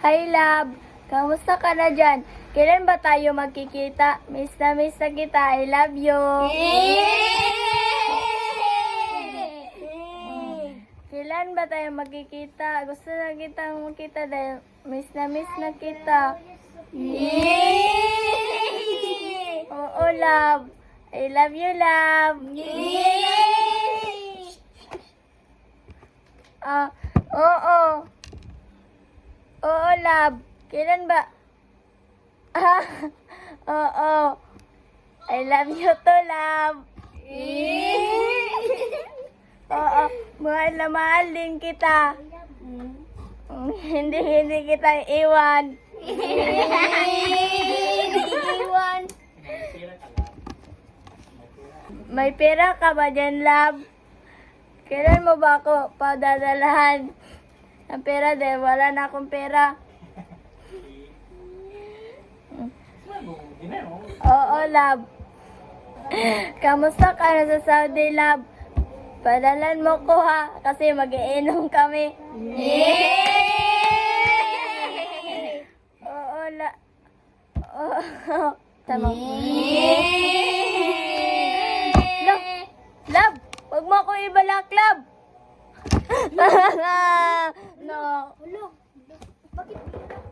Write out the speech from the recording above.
Hi, love. Kamusta ka na dyan? Kailan ba tayo magkikita? Miss na kita. I love you. Kailan ba tayo magkikita? Gusto na kitang makita dahil miss na kita. Oo, love. I love you, love. Oo. Oo, love. Kailan ba? Oo. I love you too, love. Oo. Mahal na mahal din kita. Hindi kita iwan. Iwan. May pera ka ba dyan, love? Kailan mo ba ako padadalahan ng pera dahil wala na akong pera? Oo, love. Kamusta ka na sa Saudi, love? Padalan mo ko ha, kasi mag-iinom kami. Oo, Oo. Tama. Love, wag mo ako ibalak, love. No. Bakit?